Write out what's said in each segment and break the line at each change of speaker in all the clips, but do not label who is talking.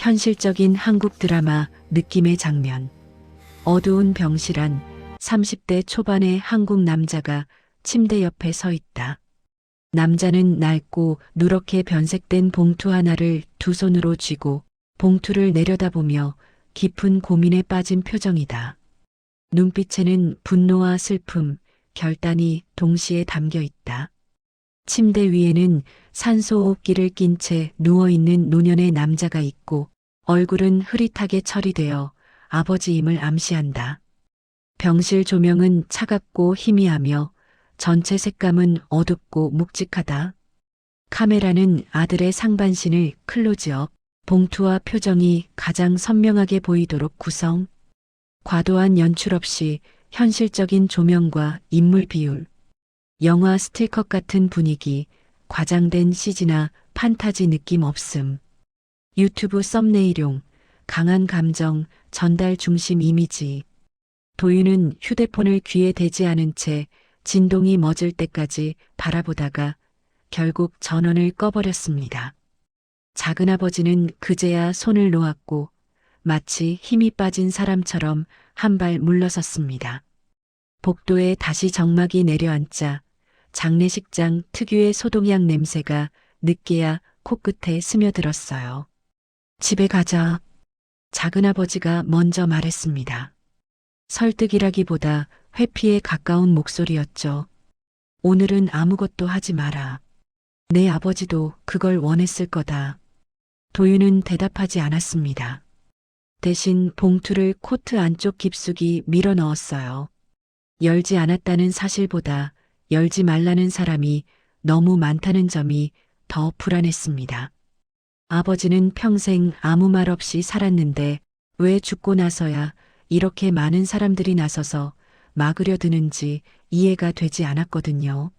현실적인 한국 드라마 느낌의 장면. 어두운 병실안 30대 초반의 한국 남자가 침대 옆에 서 있다. 남자는 낡고 누렇게 변색된 봉투 하나를 두 손으로 쥐고 봉투를 내려다보며 깊은 고민에 빠진 표정이다. 눈빛에는 분노와 슬픔, 결단이 동시에 담겨 있다. 침대 위에는 산소호흡기를 낀 채 누워있는 노년의 남자가 있고 얼굴은 흐릿하게 처리되어 아버지임을 암시한다. 병실 조명은 차갑고 희미하며 전체 색감은 어둡고 묵직하다. 카메라는 아들의 상반신을 클로즈업, 봉투와 표정이 가장 선명하게 보이도록 구성. 과도한 연출 없이 현실적인 조명과 인물 비율, 영화 스틸컷 같은 분위기, 과장된 CG나 판타지 느낌 없음. 유튜브 썸네일용, 강한 감정, 전달 중심 이미지. 도윤은 휴대폰을 귀에 대지 않은 채 진동이 멎을 때까지 바라보다가 결국 전원을 꺼버렸습니다. 작은아버지는 그제야 손을 놓았고 마치 힘이 빠진 사람처럼 한 발 물러섰습니다. 복도에 다시 정막이 내려앉자 장례식장 특유의 소독약 냄새가 늦게야 코끝에 스며들었어요. 집에 가자. 작은아버지가 먼저 말했습니다. 설득이라기보다 회피에 가까운 목소리였죠. 오늘은 아무것도 하지 마라. 내 아버지도 그걸 원했을 거다. 도윤은 대답하지 않았습니다. 대신 봉투를 코트 안쪽 깊숙이 밀어 넣었어요. 열지 않았다는 사실보다 열지 말라는 사람이 너무 많다는 점이 더 불안했습니다. 아버지는 평생 아무 말 없이 살았는데 왜 죽고 나서야 이렇게 많은 사람들이 나서서 막으려 드는지 이해가 되지 않았거든요.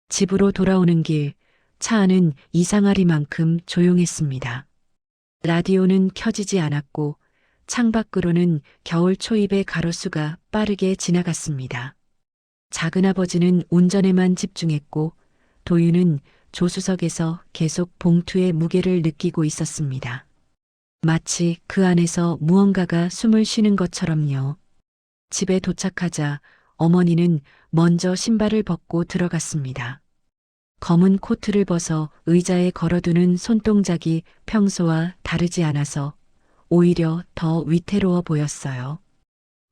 집으로 돌아오는 길, 차 안은 이상하리만큼 조용했습니다. 라디오는 켜지지 않았고 창밖으로는 겨울 초입의 가로수가 빠르게 지나갔습니다. 작은아버지는 운전에만 집중했고 도윤은 조수석에서 계속 봉투의 무게를 느끼고 있었습니다. 마치 그 안에서 무언가가 숨을 쉬는 것처럼요. 집에 도착하자 어머니는 먼저 신발을 벗고 들어갔습니다. 검은 코트를 벗어 의자에 걸어두는 손동작이 평소와 다르지 않아서 오히려 더 위태로워 보였어요.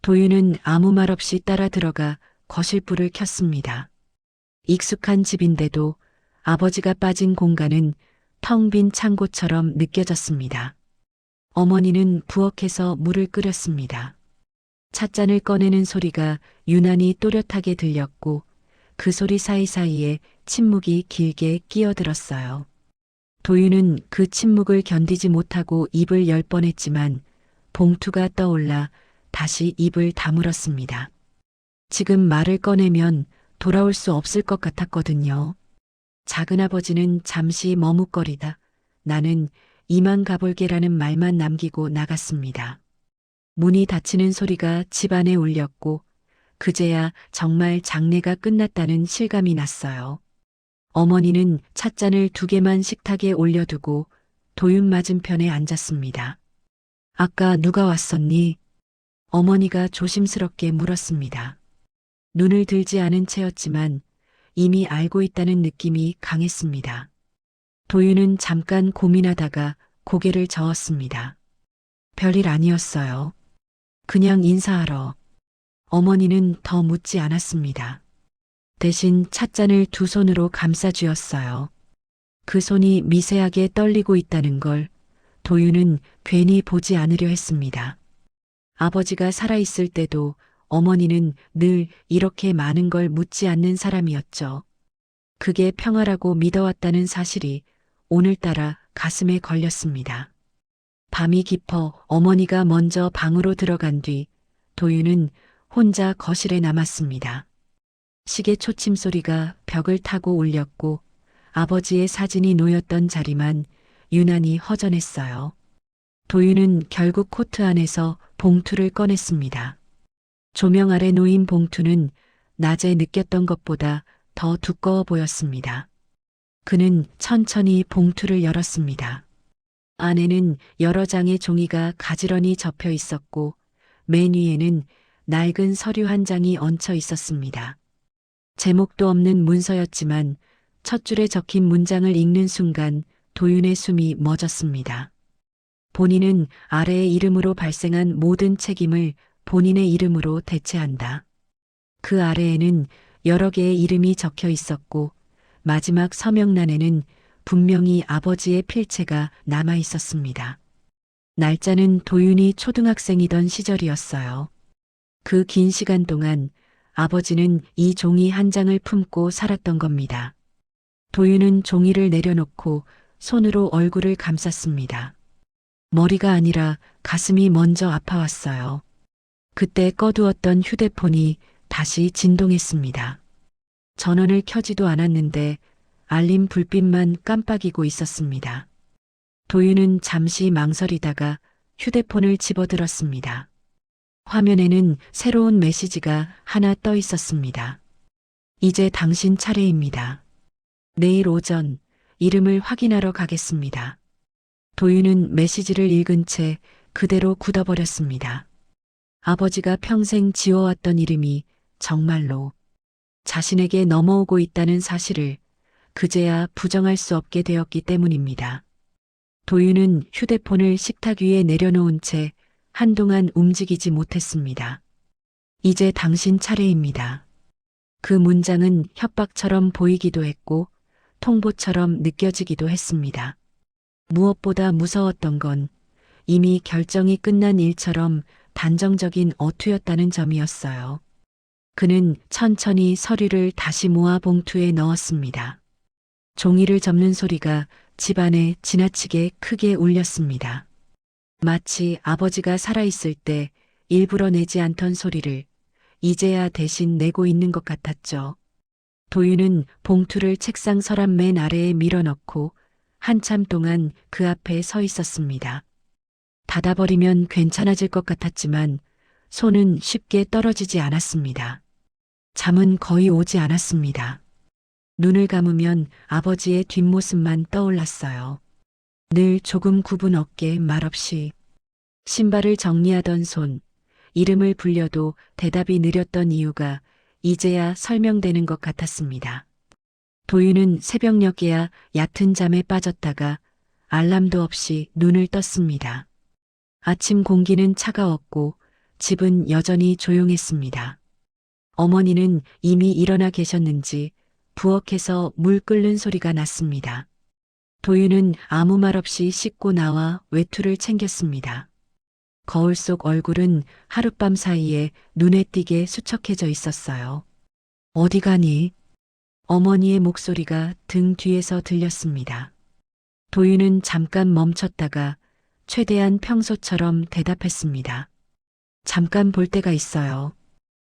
도윤은 아무 말 없이 따라 들어가 거실 불을 켰습니다. 익숙한 집인데도 아버지가 빠진 공간은 텅 빈 창고처럼 느껴졌습니다. 어머니는 부엌에서 물을 끓였습니다. 찻잔을 꺼내는 소리가 유난히 또렷하게 들렸고 그 소리 사이사이에 침묵이 길게 끼어들었어요. 도윤은 그 침묵을 견디지 못하고 입을 열 뻔했지만 봉투가 떠올라 다시 입을 다물었습니다. 지금 말을 꺼내면 돌아올 수 없을 것 같았거든요. 작은아버지는 잠시 머뭇거리다 나는 이만 가볼게라는 말만 남기고 나갔습니다. 문이 닫히는 소리가 집안에 울렸고 그제야 정말 장례가 끝났다는 실감이 났어요. 어머니는 찻잔을 2개만 식탁에 올려두고 도윤 맞은편에 앉았습니다. 아까 누가 왔었니? 어머니가 조심스럽게 물었습니다. 눈을 들지 않은 채였지만 이미 알고 있다는 느낌이 강했습니다. 도윤은 잠깐 고민하다가 고개를 저었습니다. 별일 아니었어요. 그냥 인사하러. 어머니는 더 묻지 않았습니다. 대신 찻잔을 2 손으로 감싸쥐었어요. 그 손이 미세하게 떨리고 있다는 걸 도윤은 괜히 보지 않으려 했습니다. 아버지가 살아있을 때도 어머니는 늘 이렇게 많은 걸 묻지 않는 사람이었죠. 그게 평화라고 믿어왔다는 사실이 오늘따라 가슴에 걸렸습니다. 밤이 깊어 어머니가 먼저 방으로 들어간 뒤 도윤은 혼자 거실에 남았습니다. 시계 초침 소리가 벽을 타고 울렸고 아버지의 사진이 놓였던 자리만 유난히 허전했어요. 도윤은 결국 코트 안에서 봉투를 꺼냈습니다. 조명 아래 놓인 봉투는 낮에 느꼈던 것보다 더 두꺼워 보였습니다. 그는 천천히 봉투를 열었습니다. 안에는 여러 장의 종이가 가지런히 접혀 있었고 맨 위에는 낡은 서류 한 장이 얹혀 있었습니다. 제목도 없는 문서였지만 첫 줄에 적힌 문장을 읽는 순간 도윤의 숨이 멎었습니다. 본인은 아래의 이름으로 발생한 모든 책임을 본인의 이름으로 대체한다. 그 아래에는 여러 개의 이름이 적혀 있었고 마지막 서명란에는 분명히 아버지의 필체가 남아 있었습니다. 날짜는 도윤이 초등학생이던 시절이었어요. 그 긴 시간 동안 아버지는 이 종이 한 장을 품고 살았던 겁니다. 도윤은 종이를 내려놓고 손으로 얼굴을 감쌌습니다. 머리가 아니라 가슴이 먼저 아파왔어요. 그때 꺼두었던 휴대폰이 다시 진동했습니다. 전원을 켜지도 않았는데 알림 불빛만 깜빡이고 있었습니다. 도윤은 잠시 망설이다가 휴대폰을 집어들었습니다. 화면에는 새로운 메시지가 하나 떠 있었습니다. 이제 당신 차례입니다. 내일 오전 이름을 확인하러 가겠습니다. 도윤은 메시지를 읽은 채 그대로 굳어버렸습니다. 아버지가 평생 지어왔던 이름이 정말로 자신에게 넘어오고 있다는 사실을 그제야 부정할 수 없게 되었기 때문입니다. 도윤은 휴대폰을 식탁 위에 내려놓은 채 한동안 움직이지 못했습니다. 이제 당신 차례입니다. 그 문장은 협박처럼 보이기도 했고 통보처럼 느껴지기도 했습니다. 무엇보다 무서웠던 건 이미 결정이 끝난 일처럼 단정적인 어투였다는 점이었어요. 그는 천천히 서류를 다시 모아 봉투에 넣었습니다. 종이를 접는 소리가 집안에 지나치게 크게 울렸습니다. 마치 아버지가 살아있을 때 일부러 내지 않던 소리를 이제야 대신 내고 있는 것 같았죠. 도윤은 봉투를 책상 서랍 맨 아래에 밀어넣고 한참 동안 그 앞에 서 있었습니다. 닫아버리면 괜찮아질 것 같았지만 손은 쉽게 떨어지지 않았습니다. 잠은 거의 오지 않았습니다. 눈을 감으면 아버지의 뒷모습만 떠올랐어요. 늘 조금 굽은 어깨 말없이 신발을 정리하던 손, 이름을 불려도 대답이 느렸던 이유가 이제야 설명되는 것 같았습니다. 도윤은 새벽녘에야 얕은 잠에 빠졌다가 알람도 없이 눈을 떴습니다. 아침 공기는 차가웠고 집은 여전히 조용했습니다. 어머니는 이미 일어나 계셨는지 부엌에서 물 끓는 소리가 났습니다. 도윤은 아무 말 없이 씻고 나와 외투를 챙겼습니다. 거울 속 얼굴은 하룻밤 사이에 눈에 띄게 수척해져 있었어요. 어디 가니? 어머니의 목소리가 등 뒤에서 들렸습니다. 도윤은 잠깐 멈췄다가 최대한 평소처럼 대답했습니다. 잠깐 볼 데가 있어요.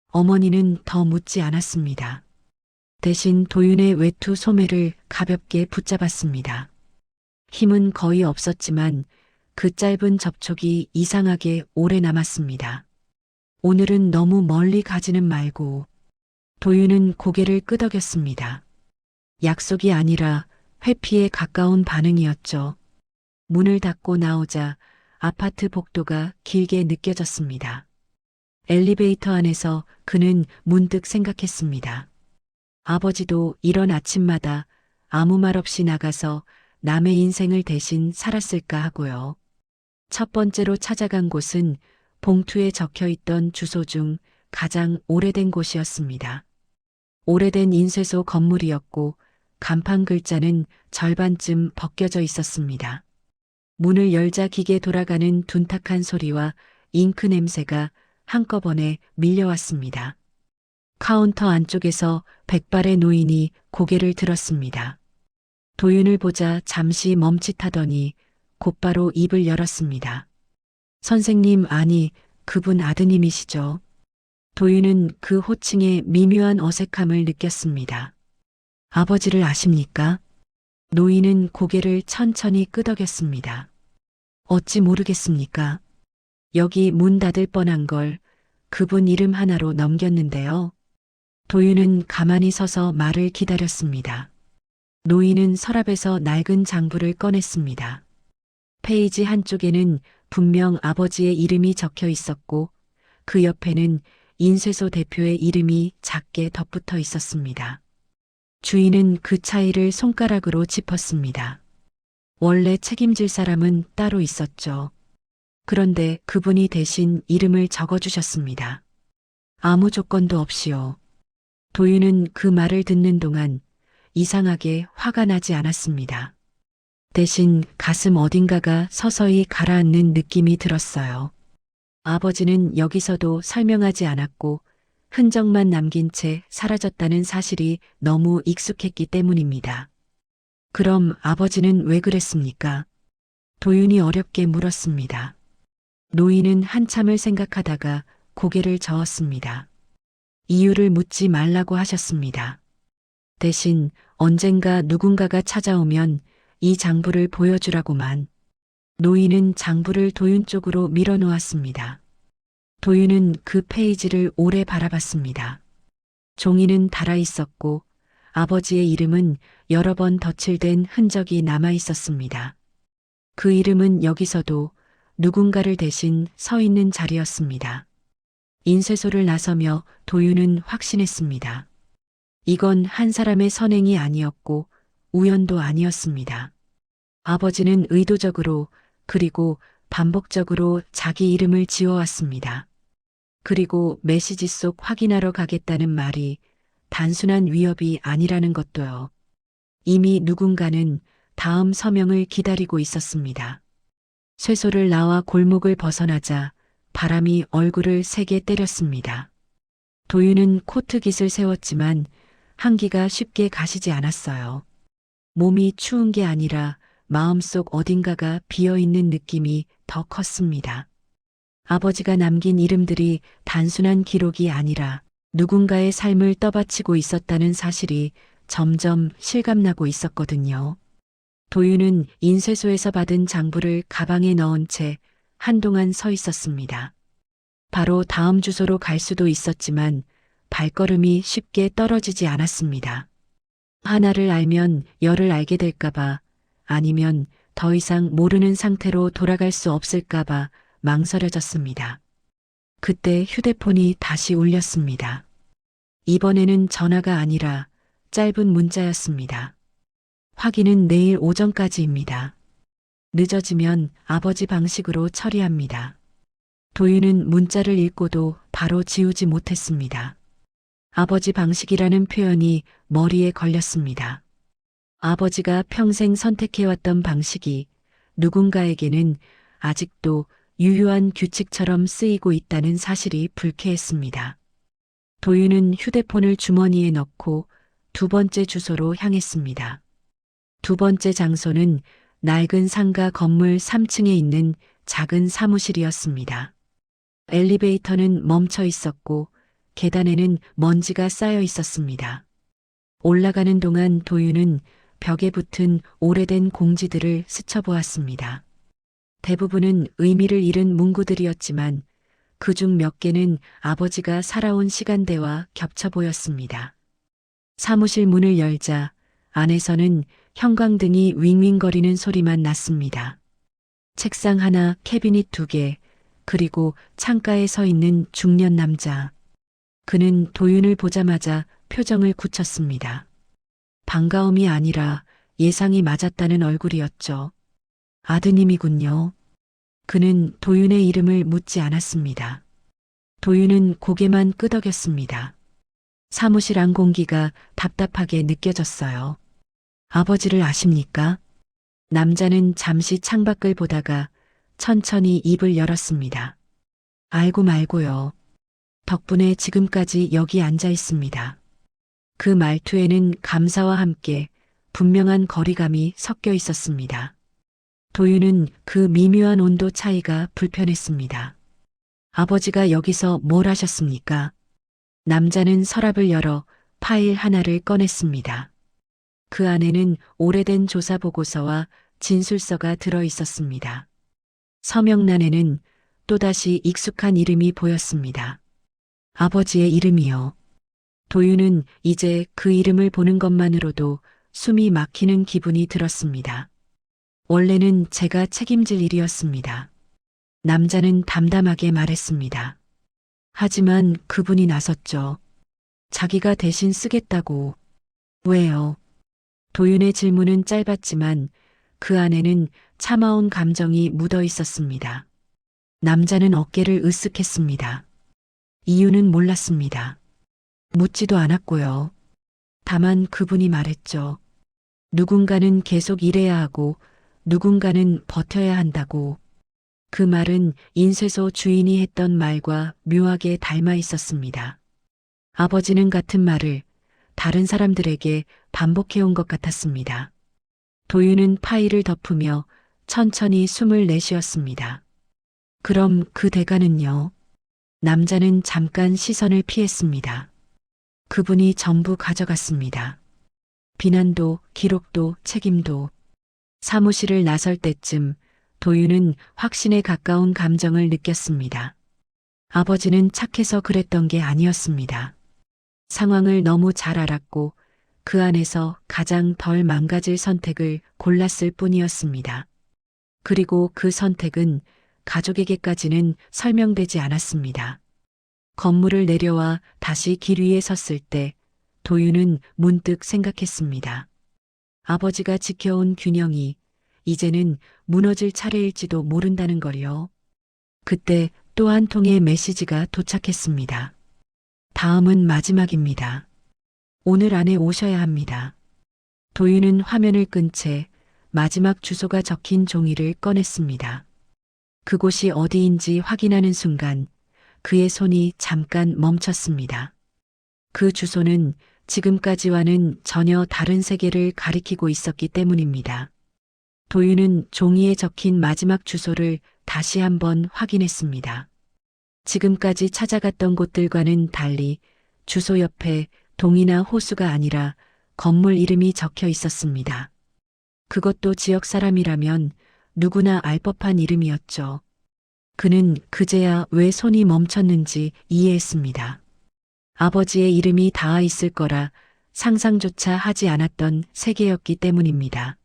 어머니는 더 묻지 않았습니다. 대신 도윤의 외투 소매를 가볍게 붙잡았습니다. 힘은 거의 없었지만 그 짧은 접촉이 이상하게 오래 남았습니다. 오늘은 너무 멀리 가지는 말고. 도윤은 고개를 끄덕였습니다. 약속이 아니라 회피에 가까운 반응이었죠. 문을 닫고 나오자 아파트 복도가 길게 느껴졌습니다. 엘리베이터 안에서 그는 문득 생각했습니다. 아버지도 이런 아침마다 아무 말 없이 나가서 남의 인생을 대신 살았을까 하고요. 첫 번째로 찾아간 곳은 봉투에 적혀 있던 주소 중 가장 오래된 곳이었습니다. 오래된 인쇄소 건물이었고 간판 글자는 절반쯤 벗겨져 있었습니다. 문을 열자 기계 돌아가는 둔탁한 소리와 잉크 냄새가 한꺼번에 밀려왔습니다. 카운터 안쪽에서 백발의 노인이 고개를 들었습니다. 도윤을 보자 잠시 멈칫하더니 곧바로 입을 열었습니다. 선생님, 아니, 그분 아드님이시죠? 도윤은 그 호칭에 미묘한 어색함을 느꼈습니다. 아버지를 아십니까? 노인은 고개를 천천히 끄덕였습니다. 어찌 모르겠습니까? 여기 문 닫을 뻔한 걸 그분 이름 하나로 넘겼는데요. 도윤은 가만히 서서 말을 기다렸습니다. 노인은 서랍에서 낡은 장부를 꺼냈습니다. 페이지 한쪽에는 분명 아버지의 이름이 적혀 있었고 그 옆에는 인쇄소 대표의 이름이 작게 덧붙어 있었습니다. 주인은 그 차이를 손가락으로 짚었습니다. 원래 책임질 사람은 따로 있었죠. 그런데 그분이 대신 이름을 적어주셨습니다. 아무 조건도 없이요. 도윤은 그 말을 듣는 동안 이상하게 화가 나지 않았습니다. 대신 가슴 어딘가가 서서히 가라앉는 느낌이 들었어요. 아버지는 여기서도 설명하지 않았고 흔적만 남긴 채 사라졌다는 사실이 너무 익숙했기 때문입니다. 그럼 아버지는 왜 그랬습니까? 도윤이 어렵게 물었습니다. 노인은 한참을 생각하다가 고개를 저었습니다. 이유를 묻지 말라고 하셨습니다. 대신 언젠가 누군가가 찾아오면 이 장부를 보여주라고만. 노인은 장부를 도윤 쪽으로 밀어놓았습니다. 도윤은 그 페이지를 오래 바라봤습니다. 종이는 닳아 있었고 아버지의 이름은 여러 번 덧칠된 흔적이 남아 있었습니다. 그 이름은 여기서도 누군가를 대신 서 있는 자리였습니다. 인쇄소를 나서며 도윤은 확신했습니다. 이건 한 사람의 선행이 아니었고 우연도 아니었습니다. 아버지는 의도적으로 그리고 반복적으로 자기 이름을 지어왔습니다. 그리고 메시지 속 확인하러 가겠다는 말이 단순한 위협이 아니라는 것도요. 이미 누군가는 다음 서명을 기다리고 있었습니다. 쇠소를 나와 골목을 벗어나자 바람이 얼굴을 세게 때렸습니다. 도윤은 코트깃을 세웠지만 한기가 쉽게 가시지 않았어요. 몸이 추운 게 아니라 마음속 어딘가가 비어있는 느낌이 더 컸습니다. 아버지가 남긴 이름들이 단순한 기록이 아니라 누군가의 삶을 떠받치고 있었다는 사실이 점점 실감나고 있었거든요. 도윤은 인쇄소에서 받은 장부를 가방에 넣은 채 한동안 서 있었습니다. 바로 다음 주소로 갈 수도 있었지만 발걸음이 쉽게 떨어지지 않았습니다. 하나를 알면 열을 알게 될까봐 아니면 더 이상 모르는 상태로 돌아갈 수 없을까봐 망설여졌습니다. 그때 휴대폰이 다시 울렸습니다. 이번에는 전화가 아니라 짧은 문자였습니다. 확인은 내일 오전까지입니다. 늦어지면 아버지 방식으로 처리합니다. 도윤은 문자를 읽고도 바로 지우지 못했습니다. 아버지 방식이라는 표현이 머리에 걸렸습니다. 아버지가 평생 선택해왔던 방식이 누군가에게는 아직도 유효한 규칙처럼 쓰이고 있다는 사실이 불쾌했습니다. 도윤은 휴대폰을 주머니에 넣고 두 번째 주소로 향했습니다. 두 번째 장소는 낡은 상가 건물 3층에 있는 작은 사무실이었습니다. 엘리베이터는 멈춰 있었고 계단에는 먼지가 쌓여 있었습니다. 올라가는 동안 도윤은 벽에 붙은 오래된 공지들을 스쳐보았습니다. 대부분은 의미를 잃은 문구들이었지만 그중 몇 개는 아버지가 살아온 시간대와 겹쳐 보였습니다. 사무실 문을 열자 안에서는 형광등이 윙윙거리는 소리만 났습니다. 책상 하나, 캐비닛 2개, 그리고 창가에 서 있는 중년 남자. 그는 도윤을 보자마자 표정을 굳혔습니다. 반가움이 아니라 예상이 맞았다는 얼굴이었죠. 아드님이군요. 그는 도윤의 이름을 묻지 않았습니다. 도윤은 고개만 끄덕였습니다. 사무실 안 공기가 답답하게 느껴졌어요. 아버지를 아십니까? 남자는 잠시 창밖을 보다가 천천히 입을 열었습니다. 알고 말고요. 덕분에 지금까지 여기 앉아 있습니다. 그 말투에는 감사와 함께 분명한 거리감이 섞여 있었습니다. 도윤은 그 미묘한 온도 차이가 불편했습니다. 아버지가 여기서 뭘 하셨습니까? 남자는 서랍을 열어 파일 하나를 꺼냈습니다. 그 안에는 오래된 조사 보고서와 진술서가 들어 있었습니다. 서명란에는 또다시 익숙한 이름이 보였습니다. 아버지의 이름이요. 도윤은 이제 그 이름을 보는 것만으로도 숨이 막히는 기분이 들었습니다. 원래는 제가 책임질 일이었습니다. 남자는 담담하게 말했습니다. 하지만 그분이 나섰죠. 자기가 대신 쓰겠다고. 왜요? 도윤의 질문은 짧았지만 그 안에는 참아온 감정이 묻어 있었습니다. 남자는 어깨를 으쓱했습니다. 이유는 몰랐습니다. 묻지도 않았고요. 다만 그분이 말했죠. 누군가는 계속 일해야 하고 누군가는 버텨야 한다고. 그 말은 인쇄소 주인이 했던 말과 묘하게 닮아 있었습니다. 아버지는 같은 말을 다른 사람들에게 반복해온 것 같았습니다. 도윤은 파일을 덮으며 천천히 숨을 내쉬었습니다. 그럼 그 대가는요? 남자는 잠깐 시선을 피했습니다. 그분이 전부 가져갔습니다. 비난도, 기록도, 책임도. 사무실을 나설 때쯤 도윤은 확신에 가까운 감정을 느꼈습니다. 아버지는 착해서 그랬던 게 아니었습니다. 상황을 너무 잘 알았고 그 안에서 가장 덜 망가질 선택을 골랐을 뿐이었습니다. 그리고 그 선택은 가족에게까지는 설명되지 않았습니다. 건물을 내려와 다시 길 위에 섰을 때 도윤은 문득 생각했습니다. 아버지가 지켜온 균형이 이제는 무너질 차례일지도 모른다는 걸요. 그때 또 한 통의 메시지가 도착했습니다. 다음은 마지막입니다. 오늘 안에 오셔야 합니다. 도윤은 화면을 끈 채 마지막 주소가 적힌 종이를 꺼냈습니다. 그곳이 어디인지 확인하는 순간 그의 손이 잠깐 멈췄습니다. 그 주소는 지금까지와는 전혀 다른 세계를 가리키고 있었기 때문입니다. 도윤은 종이에 적힌 마지막 주소를 다시 한번 확인했습니다. 지금까지 찾아갔던 곳들과는 달리 주소 옆에 동이나 호수가 아니라 건물 이름이 적혀 있었습니다. 그것도 지역 사람이라면 누구나 알 법한 이름이었죠. 그는 그제야 왜 손이 멈췄는지 이해했습니다. 아버지의 이름이 닿아 있을 거라 상상조차 하지 않았던 세계였기 때문입니다.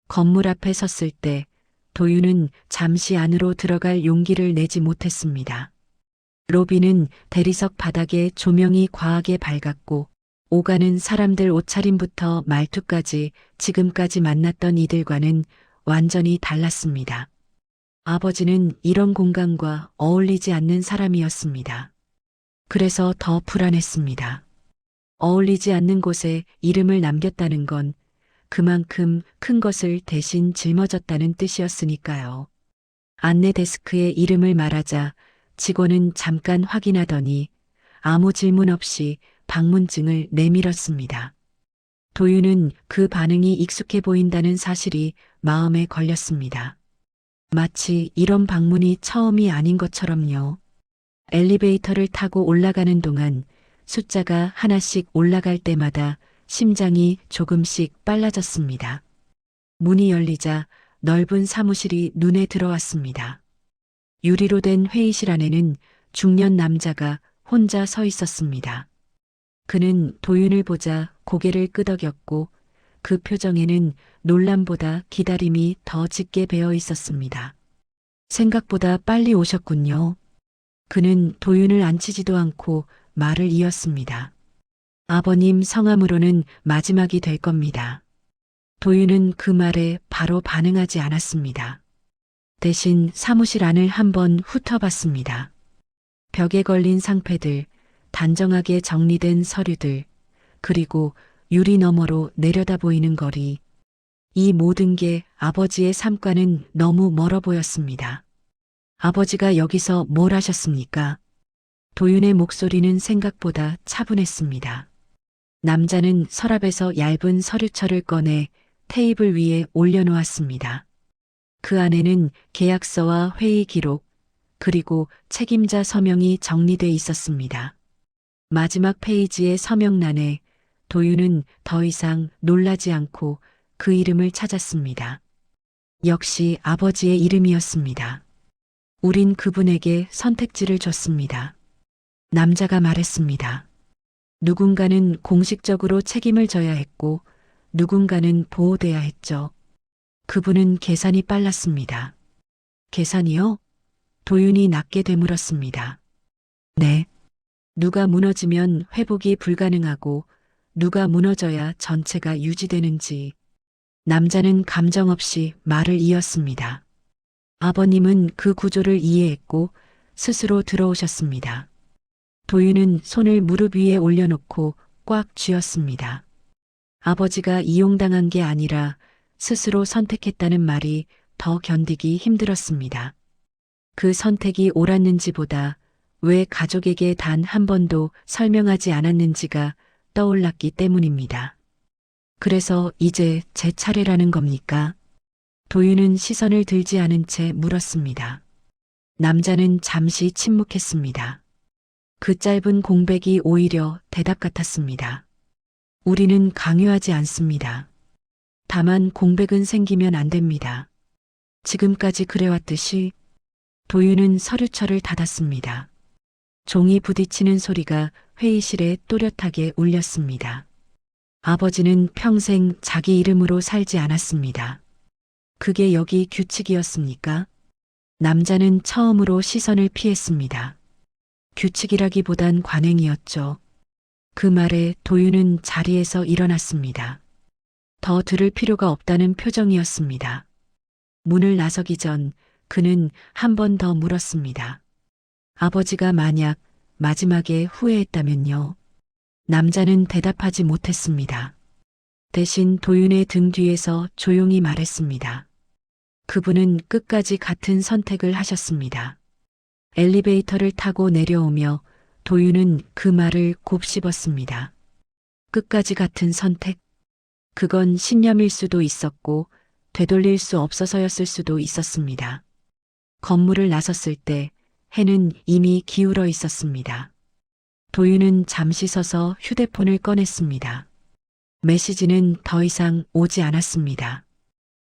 건물 앞에 섰을 때 도윤은 잠시 안으로 들어갈 용기를 내지 못했습니다. 로비는 대리석 바닥에 조명이 과하게 밝았고 오가는 사람들 옷차림부터 말투까지 지금까지 만났던 이들과는 완전히 달랐습니다. 아버지는 이런 공간과 어울리지 않는 사람이었습니다. 그래서 더 불안했습니다. 어울리지 않는 곳에 이름을 남겼다는 건 그만큼 큰 것을 대신 짊어졌다는 뜻이었으니까요. 안내 데스크에 이름을 말하자 직원은 잠깐 확인하더니 아무 질문 없이 방문증을 내밀었습니다. 도윤은 그 반응이 익숙해 보인다는 사실이 마음에 걸렸습니다. 마치 이런 방문이 처음이 아닌 것처럼요. 엘리베이터를 타고 올라가는 동안 숫자가 하나씩 올라갈 때마다 심장이 조금씩 빨라졌습니다. 문이 열리자 넓은 사무실이 눈에 들어왔습니다. 유리로 된 회의실 안에는 중년 남자가 혼자 서 있었습니다. 그는 도윤을 보자 고개를 끄덕였고 그 표정에는 놀람보다 기다림이 더 짙게 배어 있었습니다. 생각보다 빨리 오셨군요. 그는 도윤을 앉히지도 않고 말을 이었습니다. 아버님 성함으로는 마지막이 될 겁니다. 도윤은 그 말에 바로 반응하지 않았습니다. 대신 사무실 안을 한번 훑어봤습니다. 벽에 걸린 상패들, 단정하게 정리된 서류들, 그리고 유리 너머로 내려다 보이는 거리. 이 모든 게 아버지의 삶과는 너무 멀어 보였습니다. 아버지가 여기서 뭘 하셨습니까? 도윤의 목소리는 생각보다 차분했습니다. 남자는 서랍에서 얇은 서류철을 꺼내 테이블 위에 올려놓았습니다. 그 안에는 계약서와 회의 기록, 그리고 책임자 서명이 정리돼 있었습니다. 마지막 페이지의 서명란에 도윤은 더 이상 놀라지 않고 그 이름을 찾았습니다. 역시 아버지의 이름이었습니다. 우린 그분에게 선택지를 줬습니다. 남자가 말했습니다. 누군가는 공식적으로 책임을 져야 했고 누군가는 보호돼야 했죠. 그분은 계산이 빨랐습니다. 계산이요? 도윤이 낮게 되물었습니다. 네. 누가 무너지면 회복이 불가능하고 누가 무너져야 전체가 유지되는지. 남자는 감정 없이 말을 이었습니다. 아버님은 그 구조를 이해했고 스스로 들어오셨습니다. 도윤은 손을 무릎 위에 올려놓고 꽉 쥐었습니다. 아버지가 이용당한 게 아니라 스스로 선택했다는 말이 더 견디기 힘들었습니다. 그 선택이 옳았는지보다 왜 가족에게 단 한 번도 설명하지 않았는지가 떠올랐기 때문입니다. 그래서 이제 제 차례라는 겁니까? 도윤은 시선을 들지 않은 채 물었습니다. 남자는 잠시 침묵했습니다. 그 짧은 공백이 오히려 대답 같았습니다. 우리는 강요하지 않습니다. 다만 공백은 생기면 안 됩니다. 지금까지 그래왔듯이. 도윤은 서류철을 닫았습니다. 종이 부딪히는 소리가 회의실에 또렷하게 울렸습니다. 아버지는 평생 자기 이름으로 살지 않았습니다. 그게 여기 규칙이었습니까? 남자는 처음으로 시선을 피했습니다. 규칙이라기보단 관행이었죠. 그 말에 도윤은 자리에서 일어났습니다. 더 들을 필요가 없다는 표정이었습니다. 문을 나서기 전 그는 한 번 더 물었습니다. 아버지가 만약 마지막에 후회했다면요. 남자는 대답하지 못했습니다. 대신 도윤의 등 뒤에서 조용히 말했습니다. 그분은 끝까지 같은 선택을 하셨습니다. 엘리베이터를 타고 내려오며 도윤은 그 말을 곱씹었습니다. 끝까지 같은 선택? 그건 신념일 수도 있었고 되돌릴 수 없어서였을 수도 있었습니다. 건물을 나섰을 때 해는 이미 기울어 있었습니다. 도윤은 잠시 서서 휴대폰을 꺼냈습니다. 메시지는 더 이상 오지 않았습니다.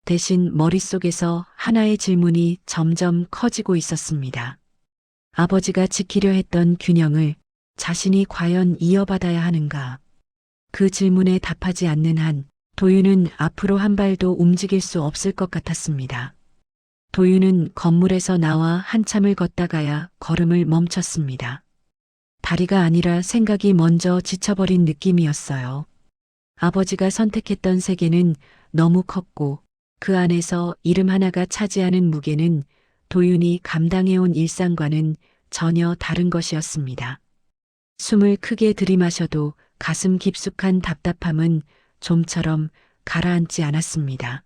대신 머릿속에서 하나의 질문이 점점 커지고 있었습니다. 아버지가 지키려 했던 균형을 자신이 과연 이어받아야 하는가? 그 질문에 답하지 않는 한 도윤은 앞으로 한 발도 움직일 수 없을 것 같았습니다. 도윤은 건물에서 나와 한참을 걷다가야 걸음을 멈췄습니다. 다리가 아니라 생각이 먼저 지쳐버린 느낌이었어요. 아버지가 선택했던 세계는 너무 컸고 그 안에서 이름 하나가 차지하는 무게는 도윤이 감당해온 일상과는 전혀 다른 것이었습니다. 숨을 크게 들이마셔도 가슴 깊숙한 답답함은 좀처럼 가라앉지 않았습니다.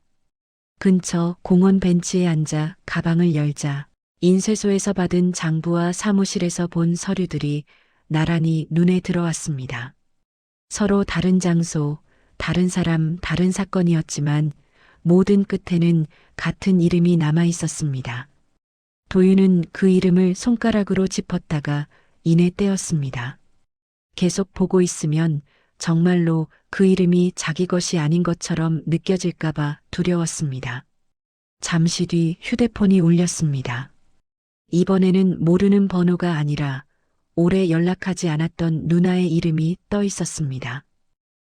근처 공원 벤치에 앉아 가방을 열자 인쇄소에서 받은 장부와 사무실에서 본 서류들이 나란히 눈에 들어왔습니다. 서로 다른 장소, 다른 사람, 다른 사건이었지만 모든 끝에는 같은 이름이 남아 있었습니다. 도윤은 그 이름을 손가락으로 짚었다가 이내 떼었습니다. 계속 보고 있으면 정말로 그 이름이 자기 것이 아닌 것처럼 느껴질까봐 두려웠습니다. 잠시 뒤 휴대폰이 울렸습니다. 이번에는 모르는 번호가 아니라 오래 연락하지 않았던 누나의 이름이 떠 있었습니다.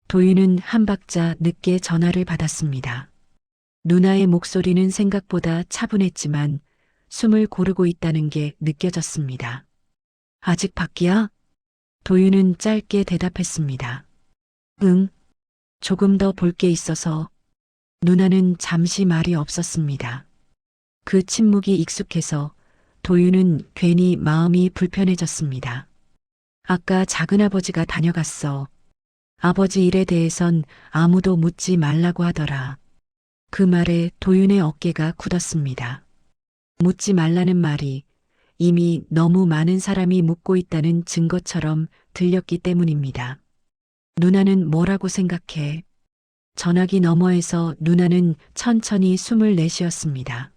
도윤은 한 박자 늦게 전화를 받았습니다. 누나의 목소리는 생각보다 차분했지만 숨을 고르고 있다는 게 느껴졌습니다. 아직 밖이야? 도윤은 짧게 대답했습니다. 응, 조금 더 볼 게 있어서. 누나는 잠시 말이 없었습니다. 그 침묵이 익숙해서 도윤은 괜히 마음이 불편해졌습니다. 아까 작은아버지가 다녀갔어. 아버지 일에 대해선 아무도 묻지 말라고 하더라. 그 말에 도윤의 어깨가 굳었습니다. 묻지 말라는 말이 이미 너무 많은 사람이 묻고 있다는 증거처럼 들렸기 때문입니다. 누나는 뭐라고 생각해? 전화기 너머에서 누나는 천천히 숨을 내쉬었습니다.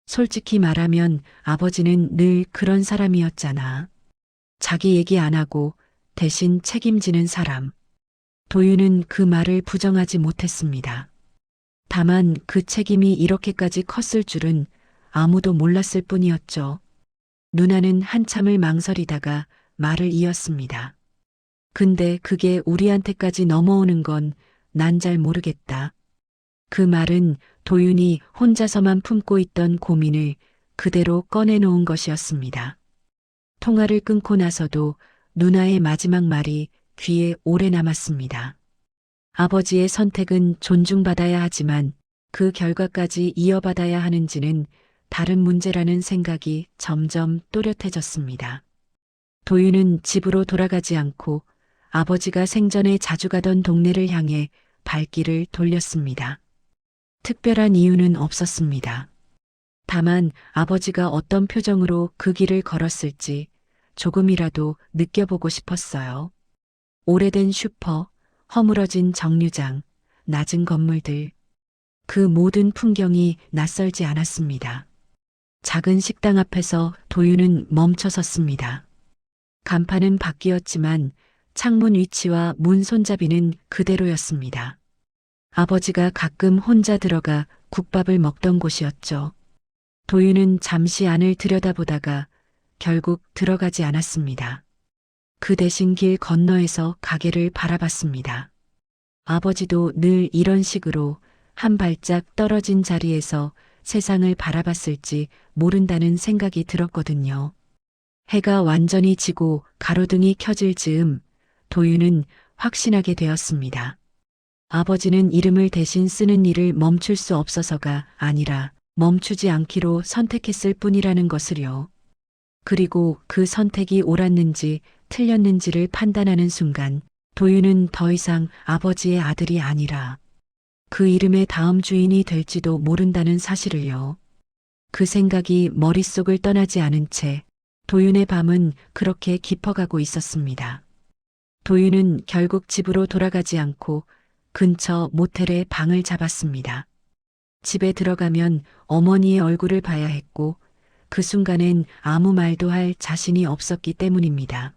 솔직히 말하면 아버지는 늘 그런 사람이었잖아. 자기 얘기 안 하고 대신 책임지는 사람. 도윤은 그 말을 부정하지 못했습니다. 다만 그 책임이 이렇게까지 컸을 줄은 아무도 몰랐을 뿐이었죠. 누나는 한참을 망설이다가 말을 이었습니다. 근데 그게 우리한테까지 넘어오는 건 난 잘 모르겠다. 그 말은 도윤이 혼자서만 품고 있던 고민을 그대로 꺼내놓은 것이었습니다. 통화를 끊고 나서도 누나의 마지막 말이 귀에 오래 남았습니다. 아버지의 선택은 존중받아야 하지만 그 결과까지 이어받아야 하는지는 다른 문제라는 생각이 점점 또렷해졌습니다. 도윤은 집으로 돌아가지 않고 아버지가 생전에 자주 가던 동네를 향해 발길을 돌렸습니다. 특별한 이유는 없었습니다. 다만 아버지가 어떤 표정으로 그 길을 걸었을지 조금이라도 느껴보고 싶었어요. 오래된 슈퍼, 허물어진 정류장, 낮은 건물들. 그 모든 풍경이 낯설지 않았습니다. 작은 식당 앞에서 도윤은 멈춰 섰습니다. 간판은 바뀌었지만 창문 위치와 문 손잡이는 그대로였습니다. 아버지가 가끔 혼자 들어가 국밥을 먹던 곳이었죠. 도윤은 잠시 안을 들여다보다가 결국 들어가지 않았습니다. 그 대신 길 건너에서 가게를 바라봤습니다. 아버지도 늘 이런 식으로 한 발짝 떨어진 자리에서 세상을 바라봤을지 모른다는 생각이 들었거든요. 해가 완전히 지고 가로등이 켜질 즈음 도윤은 확신하게 되었습니다. 아버지는 이름을 대신 쓰는 일을 멈출 수 없어서가 아니라 멈추지 않기로 선택했을 뿐이라는 것을요. 그리고 그 선택이 옳았는지 틀렸는지를 판단하는 순간 도윤은 더 이상 아버지의 아들이 아니라 그 이름의 다음 주인이 될지도 모른다는 사실을요. 그 생각이 머릿속을 떠나지 않은 채 도윤의 밤은 그렇게 깊어가고 있었습니다. 도윤은 결국 집으로 돌아가지 않고 근처 모텔에 방을 잡았습니다. 집에 들어가면 어머니의 얼굴을 봐야 했고 그 순간엔 아무 말도 할 자신이 없었기 때문입니다.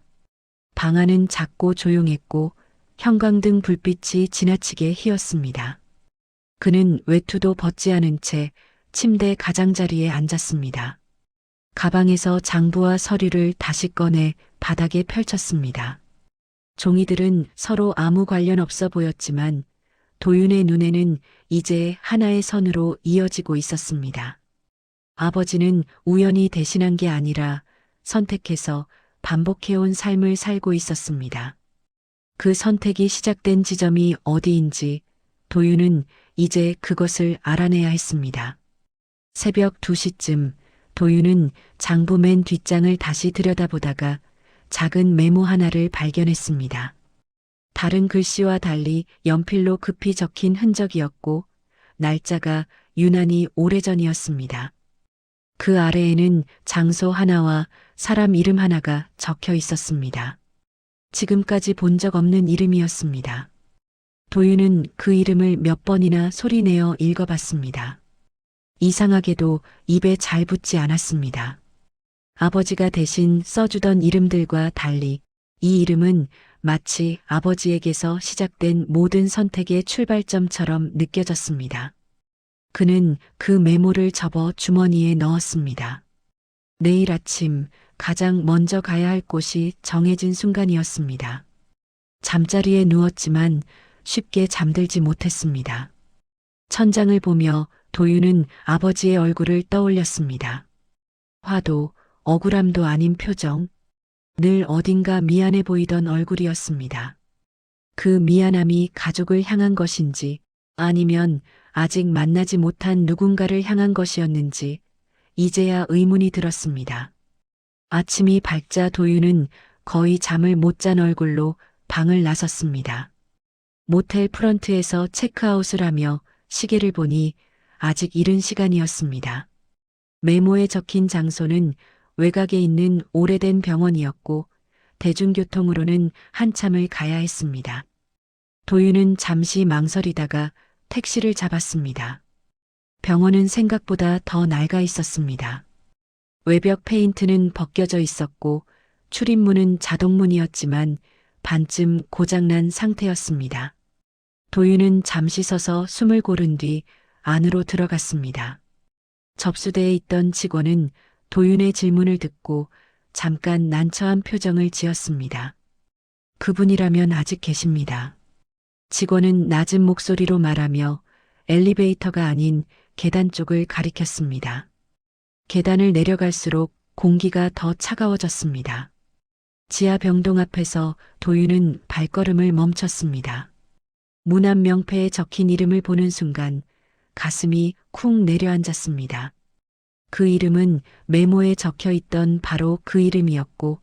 방 안은 작고 조용했고 형광등 불빛이 지나치게 희었습니다. 그는 외투도 벗지 않은 채 침대 가장자리에 앉았습니다. 가방에서 장부와 서류를 다시 꺼내 바닥에 펼쳤습니다. 종이들은 서로 아무 관련 없어 보였지만 도윤의 눈에는 이제 하나의 선으로 이어지고 있었습니다. 아버지는 우연히 대신한 게 아니라 선택해서 반복해온 삶을 살고 있었습니다. 그 선택이 시작된 지점이 어디인지 도윤은 이제 그것을 알아내야 했습니다. 새벽 2시쯤 도윤은 장부 맨 뒷장을 다시 들여다보다가 작은 메모 하나를 발견했습니다. 다른 글씨와 달리 연필로 급히 적힌 흔적이었고 날짜가 유난히 오래전이었습니다. 그 아래에는 장소 하나와 사람 이름 하나가 적혀 있었습니다. 지금까지 본 적 없는 이름이었습니다. 도윤은 그 이름을 몇 번이나 소리내어 읽어봤습니다. 이상하게도 입에 잘 붙지 않았습니다. 아버지가 대신 써주던 이름들과 달리 이 이름은 마치 아버지에게서 시작된 모든 선택의 출발점처럼 느껴졌습니다. 그는 그 메모를 접어 주머니에 넣었습니다. 내일 아침 가장 먼저 가야 할 곳이 정해진 순간이었습니다. 잠자리에 누웠지만 쉽게 잠들지 못했습니다. 천장을 보며 도윤은 아버지의 얼굴을 떠올렸습니다. 화도 억울함도 아닌 표정, 늘 어딘가 미안해 보이던 얼굴이었습니다. 그 미안함이 가족을 향한 것인지 아니면 아직 만나지 못한 누군가를 향한 것이었는지 이제야 의문이 들었습니다. 아침이 밝자 도윤은 거의 잠을 못 잔 얼굴로 방을 나섰습니다. 모텔 프런트에서 체크아웃을 하며 시계를 보니 아직 이른 시간이었습니다. 메모에 적힌 장소는 외곽에 있는 오래된 병원이었고 대중교통으로는 한참을 가야 했습니다. 도윤은 잠시 망설이다가 택시를 잡았습니다. 병원은 생각보다 더 낡아 있었습니다. 외벽 페인트는 벗겨져 있었고 출입문은 자동문이었지만 반쯤 고장난 상태였습니다. 도윤은 잠시 서서 숨을 고른 뒤 안으로 들어갔습니다. 접수대에 있던 직원은 도윤의 질문을 듣고 잠깐 난처한 표정을 지었습니다. 그분이라면 아직 계십니다. 직원은 낮은 목소리로 말하며 엘리베이터가 아닌 계단 쪽을 가리켰습니다. 계단을 내려갈수록 공기가 더 차가워졌습니다. 지하 병동 앞에서 도윤은 발걸음을 멈췄습니다. 문 앞 명패에 적힌 이름을 보는 순간 가슴이 쿵 내려앉았습니다. 그 이름은 메모에 적혀 있던 바로 그 이름이었고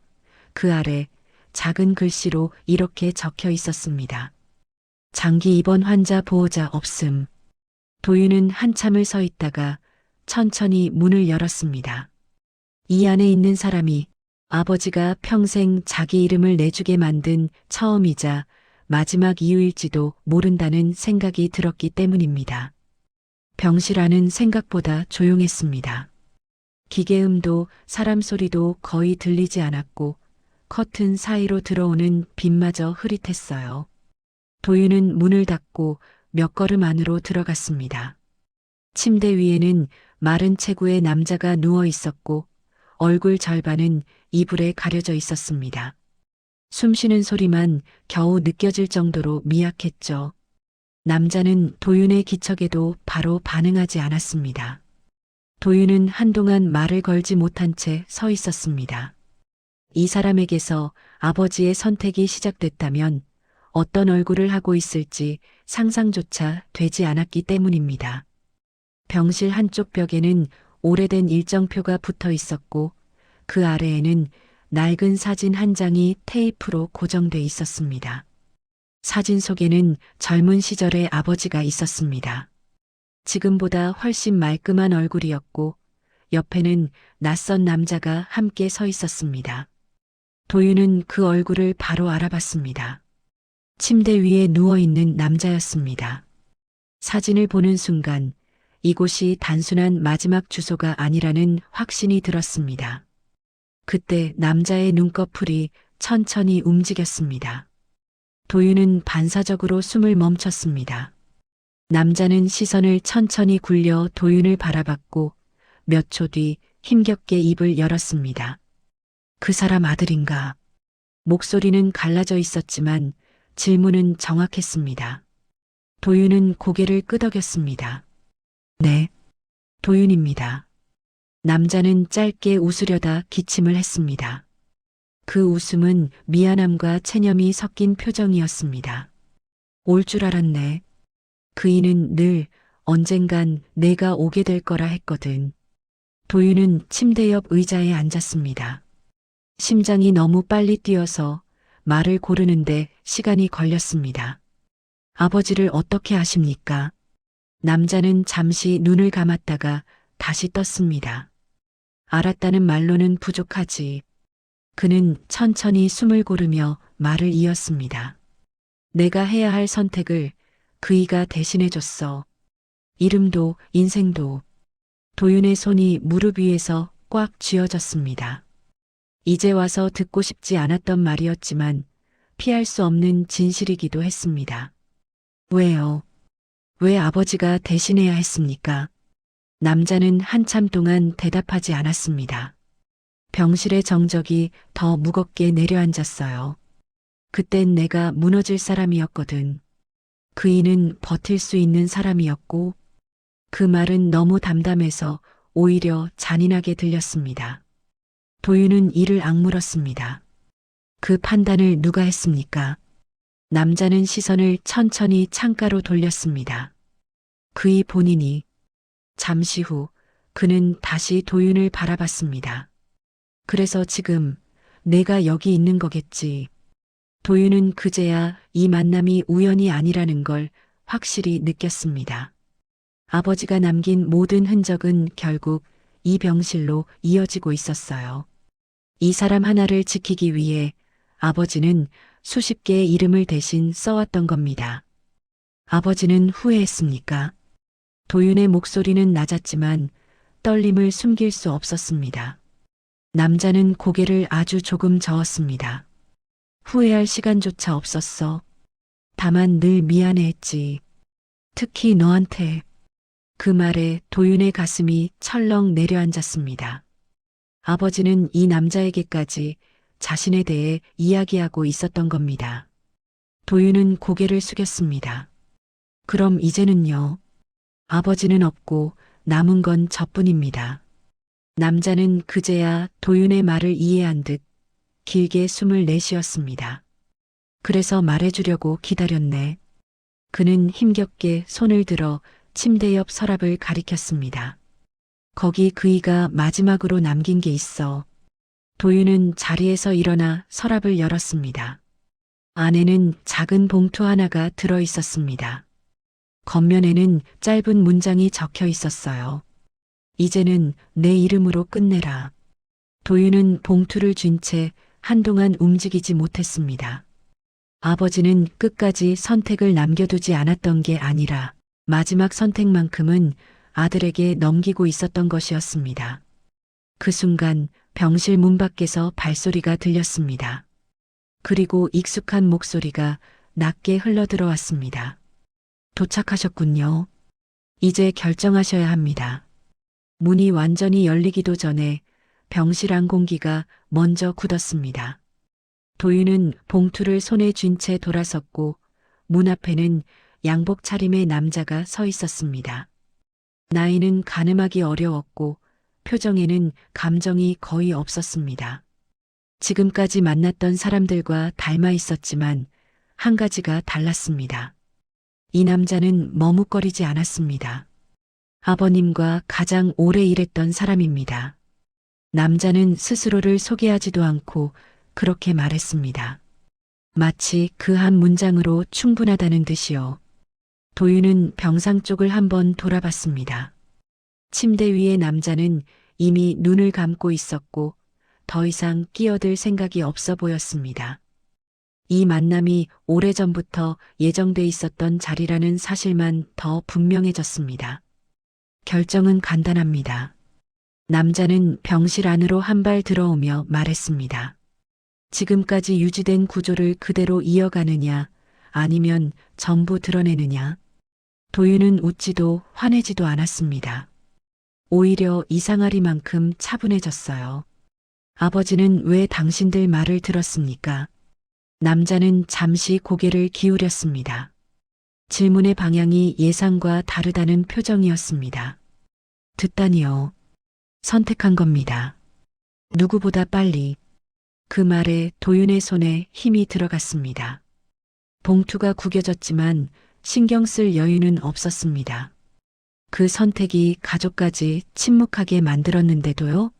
그 아래 작은 글씨로 이렇게 적혀 있었습니다. 장기 입원 환자 보호자 없음. 도윤은 한참을 서 있다가 천천히 문을 열었습니다. 이 안에 있는 사람이 아버지가 평생 자기 이름을 내주게 만든 처음이자 마지막 이유일지도 모른다는 생각이 들었기 때문입니다. 병실 안은 생각보다 조용했습니다. 기계음도 사람 소리도 거의 들리지 않았고 커튼 사이로 들어오는 빛마저 흐릿했어요. 도윤은 문을 닫고 몇 걸음 안으로 들어갔습니다. 침대 위에는 마른 체구의 남자가 누워 있었고 얼굴 절반은 이불에 가려져 있었습니다. 숨 쉬는 소리만 겨우 느껴질 정도로 미약했죠. 남자는 도윤의 기척에도 바로 반응하지 않았습니다. 도윤은 한동안 말을 걸지 못한 채 서 있었습니다. 이 사람에게서 아버지의 선택이 시작됐다면 어떤 얼굴을 하고 있을지 상상조차 되지 않았기 때문입니다. 병실 한쪽 벽에는 오래된 일정표가 붙어 있었고 그 아래에는 낡은 사진 한 장이 테이프로 고정돼 있었습니다. 사진 속에는 젊은 시절의 아버지가 있었습니다. 지금보다 훨씬 말끔한 얼굴이었고 옆에는 낯선 남자가 함께 서 있었습니다. 도윤은 그 얼굴을 바로 알아봤습니다. 침대 위에 누워있는 남자였습니다. 사진을 보는 순간 이곳이 단순한 마지막 주소가 아니라는 확신이 들었습니다. 그때 남자의 눈꺼풀이 천천히 움직였습니다. 도윤은 반사적으로 숨을 멈췄습니다. 남자는 시선을 천천히 굴려 도윤을 바라봤고 몇 초 뒤 힘겹게 입을 열었습니다. 그 사람 아들인가? 목소리는 갈라져 있었지만 질문은 정확했습니다. 도윤은 고개를 끄덕였습니다. 네, 도윤입니다. 남자는 짧게 웃으려다 기침을 했습니다. 그 웃음은 미안함과 체념이 섞인 표정이었습니다. 올 줄 알았네. 그이는 늘 언젠간 내가 오게 될 거라 했거든. 도윤은 침대 옆 의자에 앉았습니다. 심장이 너무 빨리 뛰어서 말을 고르는데 시간이 걸렸습니다. 아버지를 어떻게 아십니까? 남자는 잠시 눈을 감았다가 다시 떴습니다. 알았다는 말로는 부족하지. 그는 천천히 숨을 고르며 말을 이었습니다. 내가 해야 할 선택을 그이가 대신해줬어. 이름도 인생도. 도윤의 손이 무릎 위에서 꽉 쥐어졌습니다. 이제 와서 듣고 싶지 않았던 말이었지만 피할 수 없는 진실이기도 했습니다. 왜요? 왜 아버지가 대신해야 했습니까? 남자는 한참 동안 대답하지 않았습니다. 병실의 정적이 더 무겁게 내려앉았어요. 그땐 내가 무너질 사람이었거든. 그이는 버틸 수 있는 사람이었고 그 말은 너무 담담해서 오히려 잔인하게 들렸습니다. 도윤은 이를 악물었습니다. 그 판단을 누가 했습니까? 남자는 시선을 천천히 창가로 돌렸습니다. 그이 본인이. 잠시 후 그는 다시 도윤을 바라봤습니다. 그래서 지금 내가 여기 있는 거겠지. 도윤은 그제야 이 만남이 우연이 아니라는 걸 확실히 느꼈습니다. 아버지가 남긴 모든 흔적은 결국 이 병실로 이어지고 있었어요. 이 사람 하나를 지키기 위해 아버지는 수십 개의 이름을 대신 써왔던 겁니다. 아버지는 후회했습니까? 도윤의 목소리는 낮았지만 떨림을 숨길 수 없었습니다. 남자는 고개를 아주 조금 저었습니다. 후회할 시간조차 없었어. 다만 늘 미안해했지. 특히 너한테. 그 말에 도윤의 가슴이 철렁 내려앉았습니다. 아버지는 이 남자에게까지 자신에 대해 이야기하고 있었던 겁니다. 도윤은 고개를 숙였습니다. 그럼 이제는요? 아버지는 없고 남은 건 저뿐입니다. 남자는 그제야 도윤의 말을 이해한 듯 길게 숨을 내쉬었습니다. 그래서 말해주려고 기다렸네. 그는 힘겹게 손을 들어 침대 옆 서랍을 가리켰습니다. 거기 그이가 마지막으로 남긴 게 있어. 도윤은 자리에서 일어나 서랍을 열었습니다. 안에는 작은 봉투 하나가 들어 있었습니다. 겉면에는 짧은 문장이 적혀 있었어요. 이제는 내 이름으로 끝내라. 도윤은 봉투를 쥔 채 한동안 움직이지 못했습니다. 아버지는 끝까지 선택을 남겨두지 않았던 게 아니라 마지막 선택만큼은 아들에게 넘기고 있었던 것이었습니다. 그 순간 병실 문 밖에서 발소리가 들렸습니다. 그리고 익숙한 목소리가 낮게 흘러들어왔습니다. 도착하셨군요. 이제 결정하셔야 합니다. 문이 완전히 열리기도 전에 병실 안 공기가 먼저 굳었습니다. 도윤은 봉투를 손에 쥔 채 돌아섰고 문 앞에는 양복 차림의 남자가 서 있었습니다. 나이는 가늠하기 어려웠고 표정에는 감정이 거의 없었습니다. 지금까지 만났던 사람들과 닮아 있었지만 한 가지가 달랐습니다. 이 남자는 머뭇거리지 않았습니다. 아버님과 가장 오래 일했던 사람입니다. 남자는 스스로를 소개하지도 않고 그렇게 말했습니다. 마치 그 한 문장으로 충분하다는 듯이요. 도윤은 병상 쪽을 한번 돌아봤습니다. 침대 위의 남자는 이미 눈을 감고 있었고 더 이상 끼어들 생각이 없어 보였습니다. 이 만남이 오래전부터 예정돼 있었던 자리라는 사실만 더 분명해졌습니다. 결정은 간단합니다. 남자는 병실 안으로 한 발 들어오며 말했습니다. 지금까지 유지된 구조를 그대로 이어가느냐, 아니면 전부 드러내느냐. 도윤은 웃지도 화내지도 않았습니다. 오히려 이상하리만큼 차분해졌어요. 아버지는 왜 당신들 말을 들었습니까? 남자는 잠시 고개를 기울였습니다. 질문의 방향이 예상과 다르다는 표정이었습니다. 듣다니요. 선택한 겁니다. 누구보다 빨리. 그 말에 도윤의 손에 힘이 들어갔습니다. 봉투가 구겨졌지만 신경 쓸 여유는 없었습니다. 그 선택이 가족까지 침묵하게 만들었는데도요.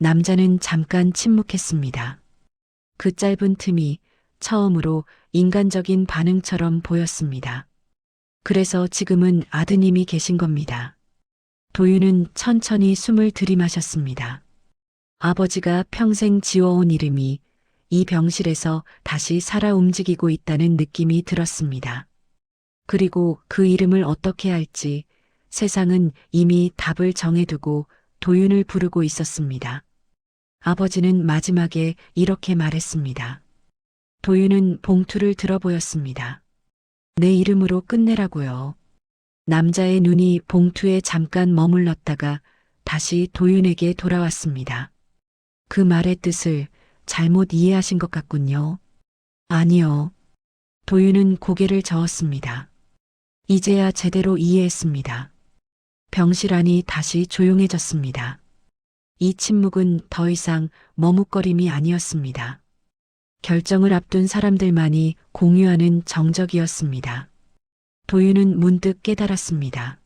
남자는 잠깐 침묵했습니다. 그 짧은 틈이 처음으로 인간적인 반응처럼 보였습니다. 그래서 지금은 아드님이 계신 겁니다. 도윤은 천천히 숨을 들이마셨습니다. 아버지가 평생 지어온 이름이 이 병실에서 다시 살아 움직이고 있다는 느낌이 들었습니다. 그리고 그 이름을 어떻게 할지 세상은 이미 답을 정해두고 도윤을 부르고 있었습니다. 아버지는 마지막에 이렇게 말했습니다. 도윤은 봉투를 들어 보였습니다. 내 이름으로 끝내라고요. 남자의 눈이 봉투에 잠깐 머물렀다가 다시 도윤에게 돌아왔습니다. 그 말의 뜻을 잘못 이해하신 것 같군요. 아니요. 도윤은 고개를 저었습니다. 이제야 제대로 이해했습니다. 병실 안이 다시 조용해졌습니다. 이 침묵은 더 이상 머뭇거림이 아니었습니다. 결정을 앞둔 사람들만이 공유하는 정적이었습니다. 도윤은 문득 깨달았습니다.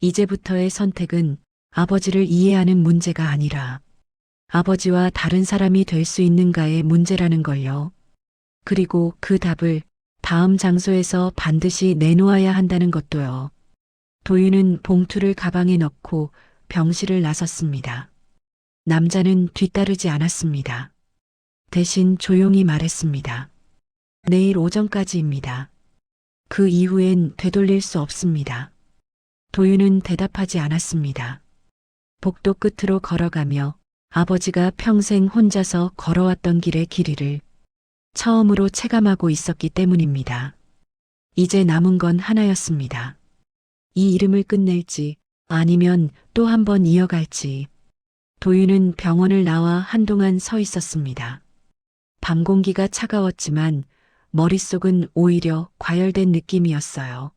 이제부터의 선택은 아버지를 이해하는 문제가 아니라 아버지와 다른 사람이 될 수 있는가의 문제라는 걸요. 그리고 그 답을 다음 장소에서 반드시 내놓아야 한다는 것도요. 도윤은 봉투를 가방에 넣고 병실을 나섰습니다. 남자는 뒤따르지 않았습니다. 대신 조용히 말했습니다. 내일 오전까지입니다. 그 이후엔 되돌릴 수 없습니다. 도윤은 대답하지 않았습니다. 복도 끝으로 걸어가며 아버지가 평생 혼자서 걸어왔던 길의 길이를 처음으로 체감하고 있었기 때문입니다. 이제 남은 건 하나였습니다. 이 이름을 끝낼지 아니면 또 한 번 이어갈지. 도윤은 병원을 나와 한동안 서 있었습니다. 밤 공기가 차가웠지만 머릿속은 오히려 과열된 느낌이었어요.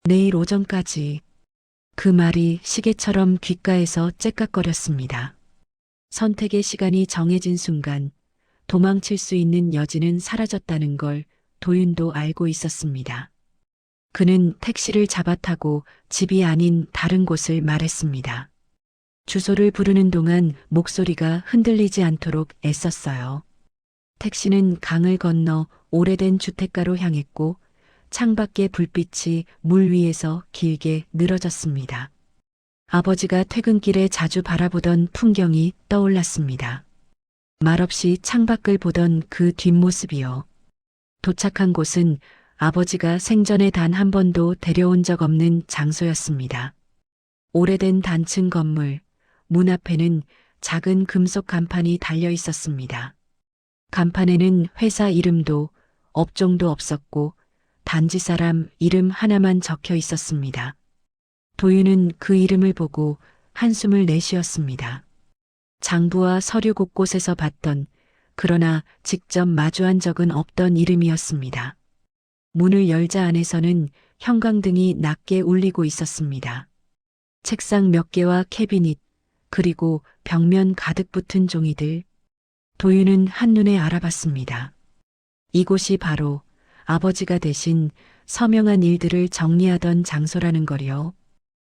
내일 오전까지 그 말이 시계처럼 귓가에서 째깍거렸습니다. 선택의 시간이 정해진 순간 도망칠 수 있는 여지는 사라졌다는 걸 도윤도 알고 있었습니다. 그는 택시를 잡아타고 집이 아닌 다른 곳을 말했습니다. 주소를 부르는 동안 목소리가 흔들리지 않도록 애썼어요. 택시는 강을 건너 오래된 주택가로 향했고 창밖의 불빛이 물 위에서 길게 늘어졌습니다. 아버지가 퇴근길에 자주 바라보던 풍경이 떠올랐습니다. 말없이 창밖을 보던 그 뒷모습이요. 도착한 곳은 아버지가 생전에 단 한 번도 데려온 적 없는 장소였습니다. 오래된 단층 건물, 문 앞에는 작은 금속 간판이 달려 있었습니다. 간판에는 회사 이름도 업종도 없었고 단지 사람 이름 하나만 적혀 있었습니다. 도윤은 그 이름을 보고 한숨을 내쉬었습니다. 장부와 서류 곳곳에서 봤던, 그러나 직접 마주한 적은 없던 이름이었습니다. 문을 열자 안에서는 형광등이 낮게 울리고 있었습니다. 책상 몇 개와 캐비닛, 그리고 벽면 가득 붙은 종이들. 도윤은 한눈에 알아봤습니다. 이곳이 바로 아버지가 대신 서명한 일들을 정리하던 장소라는 거요.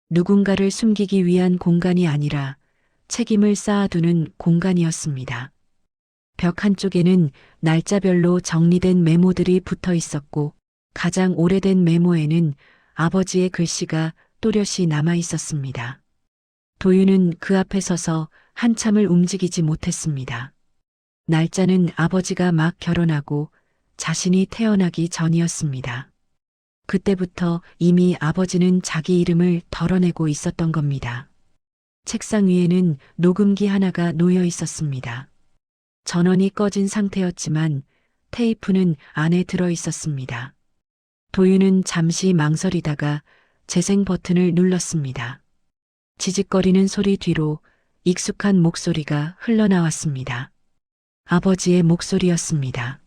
누군가를 숨기기 위한 공간이 아니라 책임을 쌓아두는 공간이었습니다. 벽 한쪽에는 날짜별로 정리된 메모들이 붙어 있었고 가장 오래된 메모에는 아버지의 글씨가 또렷이 남아 있었습니다. 도윤은 그 앞에 서서 한참을 움직이지 못했습니다. 날짜는 아버지가 막 결혼하고 자신이 태어나기 전이었습니다. 그때부터 이미 아버지는 자기 이름을 덜어내고 있었던 겁니다. 책상 위에는 녹음기 하나가 놓여 있었습니다. 전원이 꺼진 상태였지만 테이프는 안에 들어 있었습니다. 도윤은 잠시 망설이다가 재생 버튼을 눌렀습니다. 지직거리는 소리 뒤로 익숙한 목소리가 흘러나왔습니다. 아버지의 목소리였습니다.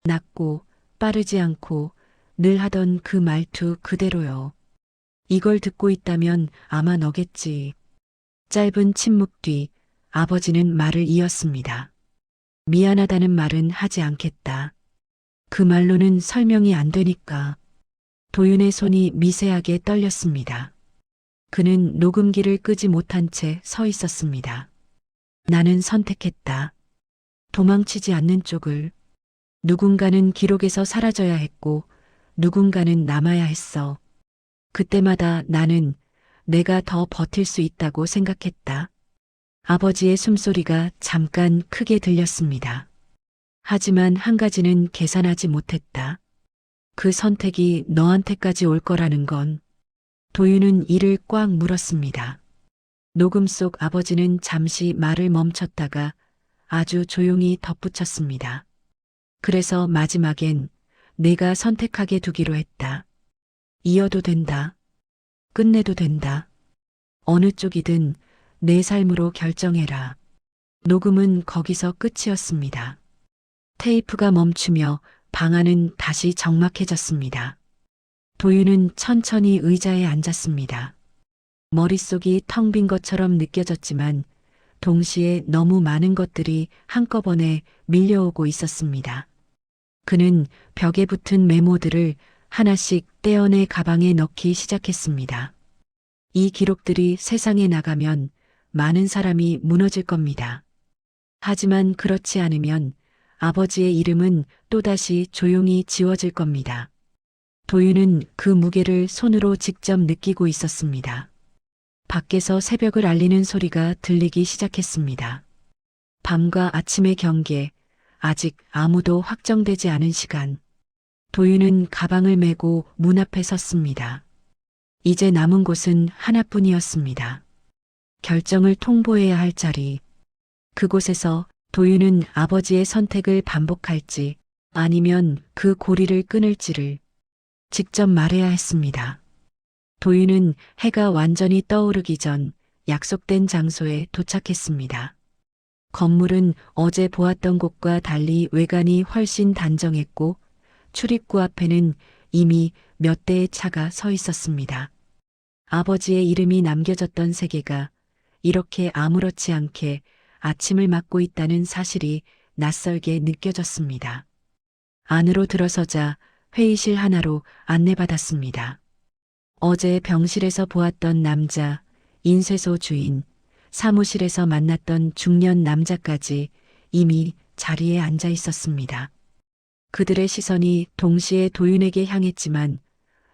낮고 빠르지 않고 늘 하던 그 말투 그대로요. 이걸 듣고 있다면 아마 너겠지. 짧은 침묵 뒤 아버지는 말을 이었습니다. 미안하다는 말은 하지 않겠다. 그 말로는 설명이 안 되니까. 도윤의 손이 미세하게 떨렸습니다. 그는 녹음기를 끄지 못한 채 서 있었습니다. 나는 선택했다. 도망치지 않는 쪽을. 누군가는 기록에서 사라져야 했고 누군가는 남아야 했어. 그때마다 나는 내가 더 버틸 수 있다고 생각했다. 아버지의 숨소리가 잠깐 크게 들렸습니다. 하지만 한 가지는 계산하지 못했다. 그 선택이 너한테까지 올 거라는 건. 도윤은 이를 꽉 물었습니다. 녹음 속 아버지는 잠시 말을 멈췄다가 아주 조용히 덧붙였습니다. 그래서 마지막엔 내가 선택하게 두기로 했다. 이어도 된다. 끝내도 된다. 어느 쪽이든 내 삶으로 결정해라. 녹음은 거기서 끝이었습니다. 테이프가 멈추며 방 안은 다시 적막해졌습니다. 도윤은 천천히 의자에 앉았습니다. 머릿속이 텅 빈 것처럼 느껴졌지만 동시에 너무 많은 것들이 한꺼번에 밀려오고 있었습니다. 그는 벽에 붙은 메모들을 하나씩 떼어내 가방에 넣기 시작했습니다. 이 기록들이 세상에 나가면 많은 사람이 무너질 겁니다. 하지만 그렇지 않으면 아버지의 이름은 또다시 조용히 지워질 겁니다. 도윤은 그 무게를 손으로 직접 느끼고 있었습니다. 밖에서 새벽을 알리는 소리가 들리기 시작했습니다. 밤과 아침의 경계, 아직 아무도 확정되지 않은 시간. 도윤은 가방을 메고 문 앞에 섰습니다. 이제 남은 곳은 하나뿐이었습니다. 결정을 통보해야 할 자리. 그곳에서 도윤은 아버지의 선택을 반복할지 아니면 그 고리를 끊을지를 직접 말해야 했습니다. 도윤은 해가 완전히 떠오르기 전 약속된 장소에 도착했습니다. 건물은 어제 보았던 곳과 달리 외관이 훨씬 단정했고 출입구 앞에는 이미 몇 대의 차가 서 있었습니다. 아버지의 이름이 남겨졌던 세계가 이렇게 아무렇지 않게 아침을 맞고 있다는 사실이 낯설게 느껴졌습니다. 안으로 들어서자 회의실 하나로 안내받았습니다. 어제 병실에서 보았던 남자, 인쇄소 주인, 사무실에서 만났던 중년 남자까지 이미 자리에 앉아 있었습니다. 그들의 시선이 동시에 도윤에게 향했지만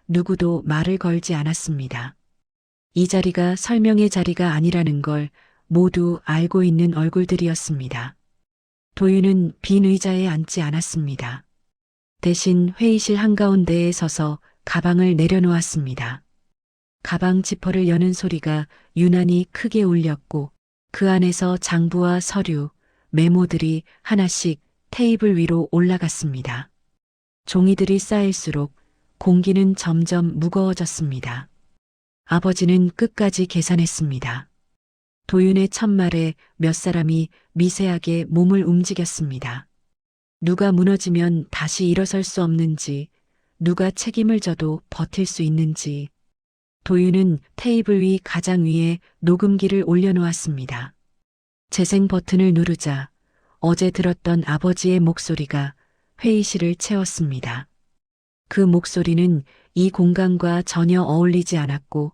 누구도 말을 걸지 않았습니다. 이 자리가 설명의 자리가 아니라는 걸 모두 알고 있는 얼굴들이었습니다. 도윤은 빈 의자에 앉지 않았습니다. 대신 회의실 한가운데에 서서 가방을 내려놓았습니다. 가방 지퍼를 여는 소리가 유난히 크게 울렸고 그 안에서 장부와 서류, 메모들이 하나씩 테이블 위로 올라갔습니다. 종이들이 쌓일수록 공기는 점점 무거워졌습니다. 아버지는 끝까지 계산했습니다. 도윤의 첫말에 몇 사람이 미세하게 몸을 움직였습니다. 누가 무너지면 다시 일어설 수 없는지, 누가 책임을 져도 버틸 수 있는지. 도윤은 테이블 위 가장 위에 녹음기를 올려놓았습니다. 재생 버튼을 누르자 어제 들었던 아버지의 목소리가 회의실을 채웠습니다. 그 목소리는 이 공간과 전혀 어울리지 않았고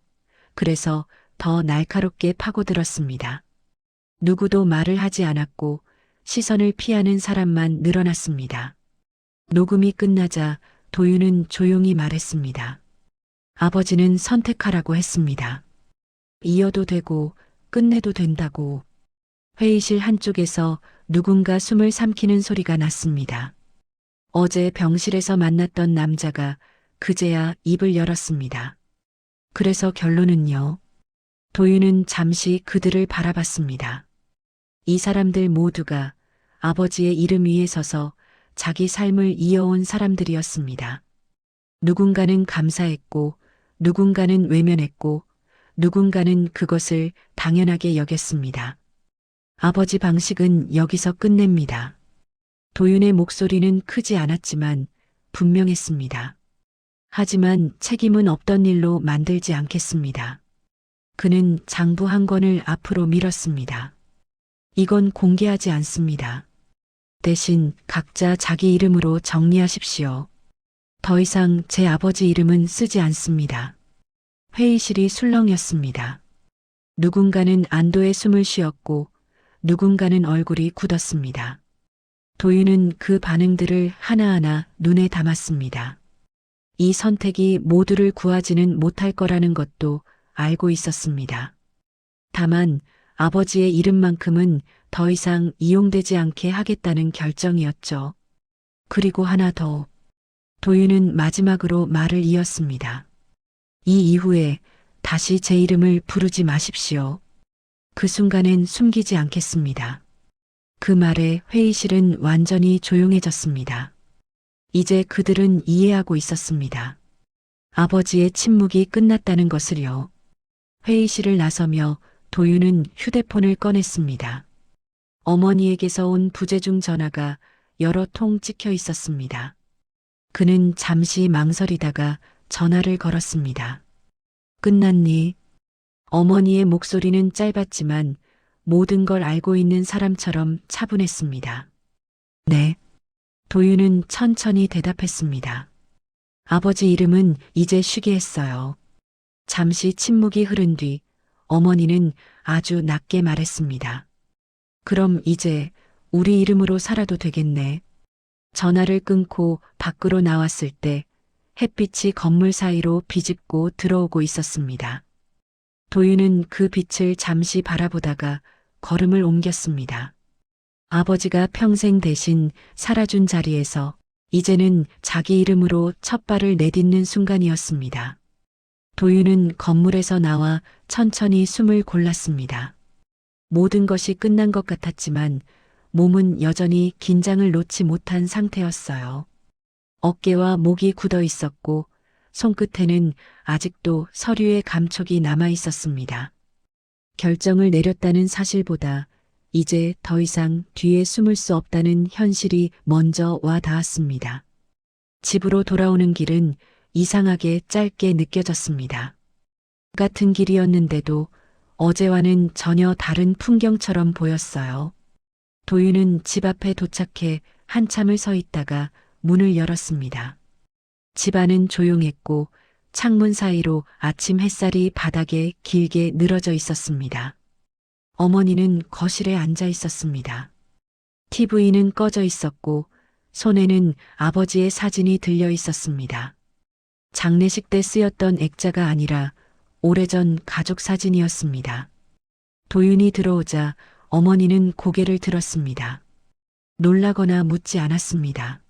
그래서 더 날카롭게 파고들었습니다. 누구도 말을 하지 않았고 시선을 피하는 사람만 늘어났습니다. 녹음이 끝나자 도윤은 조용히 말했습니다. 아버지는 선택하라고 했습니다. 이어도 되고 끝내도 된다고. 회의실 한쪽에서 누군가 숨을 삼키는 소리가 났습니다. 어제 병실에서 만났던 남자가 그제야 입을 열었습니다. 그래서 결론은요. 도윤은 잠시 그들을 바라봤습니다. 이 사람들 모두가 아버지의 이름 위에 서서 자기 삶을 이어온 사람들이었습니다. 누군가는 감사했고, 누군가는 외면했고, 누군가는 그것을 당연하게 여겼습니다. 아버지 방식은 여기서 끝냅니다. 도윤의 목소리는 크지 않았지만 분명했습니다. 하지만 책임은 없던 일로 만들지 않겠습니다. 그는 장부 한 권을 앞으로 밀었습니다. 이건 공개하지 않습니다. 대신 각자 자기 이름으로 정리하십시오. 더 이상 제 아버지 이름은 쓰지 않습니다. 회의실이 술렁였습니다. 누군가는 안도의 숨을 쉬었고 누군가는 얼굴이 굳었습니다. 도윤은 그 반응들을 하나하나 눈에 담았습니다. 이 선택이 모두를 구하지는 못할 거라는 것도 알고 있었습니다. 다만 아버지의 이름만큼은 더 이상 이용되지 않게 하겠다는 결정이었죠. 그리고 하나 더. 도윤은 마지막으로 말을 이었습니다. 이 이후에 다시 제 이름을 부르지 마십시오. 그 순간엔 숨기지 않겠습니다. 그 말에 회의실은 완전히 조용해졌습니다. 이제 그들은 이해하고 있었습니다. 아버지의 침묵이 끝났다는 것을요. 회의실을 나서며 도윤은 휴대폰을 꺼냈습니다. 어머니에게서 온 부재중 전화가 여러 통 찍혀 있었습니다. 그는 잠시 망설이다가 전화를 걸었습니다. 끝났니? 어머니의 목소리는 짧았지만 모든 걸 알고 있는 사람처럼 차분했습니다. 네. 도윤은 천천히 대답했습니다. 아버지 이름은 이제 쉬게 했어요. 잠시 침묵이 흐른 뒤 어머니는 아주 낮게 말했습니다. 그럼 이제 우리 이름으로 살아도 되겠네. 전화를 끊고 밖으로 나왔을 때 햇빛이 건물 사이로 비집고 들어오고 있었습니다. 도윤은 그 빛을 잠시 바라보다가 걸음을 옮겼습니다. 아버지가 평생 대신 살아준 자리에서 이제는 자기 이름으로 첫 발을 내딛는 순간이었습니다. 도윤은 건물에서 나와 천천히 숨을 골랐습니다. 모든 것이 끝난 것 같았지만 몸은 여전히 긴장을 놓지 못한 상태였어요. 어깨와 목이 굳어 있었고 손끝에는 아직도 서류의 감촉이 남아 있었습니다. 결정을 내렸다는 사실보다 이제 더 이상 뒤에 숨을 수 없다는 현실이 먼저 와 닿았습니다. 집으로 돌아오는 길은 이상하게 짧게 느껴졌습니다. 같은 길이었는데도 어제와는 전혀 다른 풍경처럼 보였어요. 도윤은 집 앞에 도착해 한참을 서 있다가 문을 열었습니다. 집 안은 조용했고 창문 사이로 아침 햇살이 바닥에 길게 늘어져 있었습니다. 어머니는 거실에 앉아 있었습니다. TV는 꺼져 있었고 손에는 아버지의 사진이 들려 있었습니다. 장례식 때 쓰였던 액자가 아니라 오래전 가족 사진이었습니다. 도윤이 들어오자 어머니는 고개를 들었습니다. 놀라거나 묻지 않았습니다.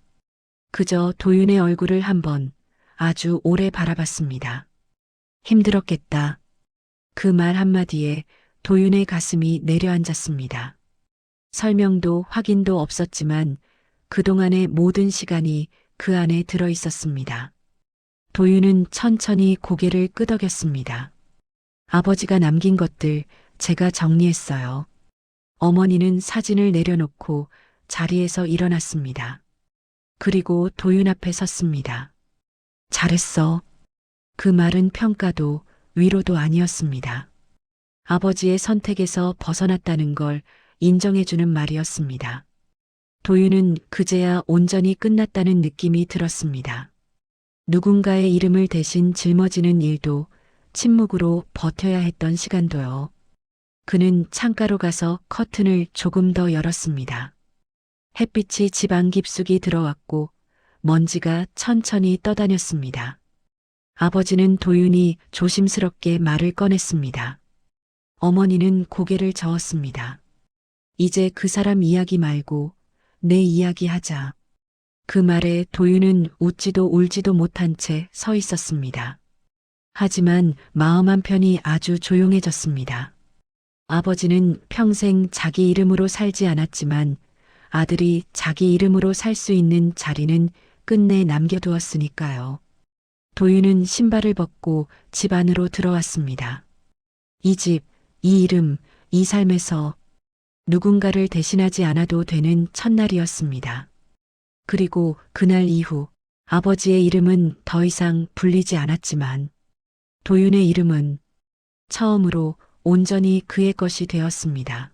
그저 도윤의 얼굴을 한번 아주 오래 바라봤습니다. 힘들었겠다. 그 말 한마디에 도윤의 가슴이 내려앉았습니다. 설명도 확인도 없었지만 그동안의 모든 시간이 그 안에 들어 있었습니다. 도윤은 천천히 고개를 끄덕였습니다. 아버지가 남긴 것들 제가 정리했어요. 어머니는 사진을 내려놓고 자리에서 일어났습니다. 그리고 도윤 앞에 섰습니다. 잘했어. 그 말은 평가도 위로도 아니었습니다. 아버지의 선택에서 벗어났다는 걸 인정해주는 말이었습니다. 도윤은 그제야 온전히 끝났다는 느낌이 들었습니다. 누군가의 이름을 대신 짊어지는 일도 침묵으로 버텨야 했던 시간도요. 그는 창가로 가서 커튼을 조금 더 열었습니다. 햇빛이 집 안 깊숙이 들어왔고 먼지가 천천히 떠다녔습니다. 아버지는 도윤이 조심스럽게 말을 꺼냈습니다. 어머니는 고개를 저었습니다. 이제 그 사람 이야기 말고 내 이야기 하자. 그 말에 도윤은 웃지도 울지도 못한 채 서 있었습니다. 하지만 마음 한편이 아주 조용해졌습니다. 아버지는 평생 자기 이름으로 살지 않았지만 아들이 자기 이름으로 살 수 있는 자리는 끝내 남겨두었으니까요. 도윤은 신발을 벗고 집 안으로 들어왔습니다. 이 집, 이 이름, 이 삶에서 누군가를 대신하지 않아도 되는 첫날이었습니다. 그리고 그날 이후 아버지의 이름은 더 이상 불리지 않았지만 도윤의 이름은 처음으로 온전히 그의 것이 되었습니다.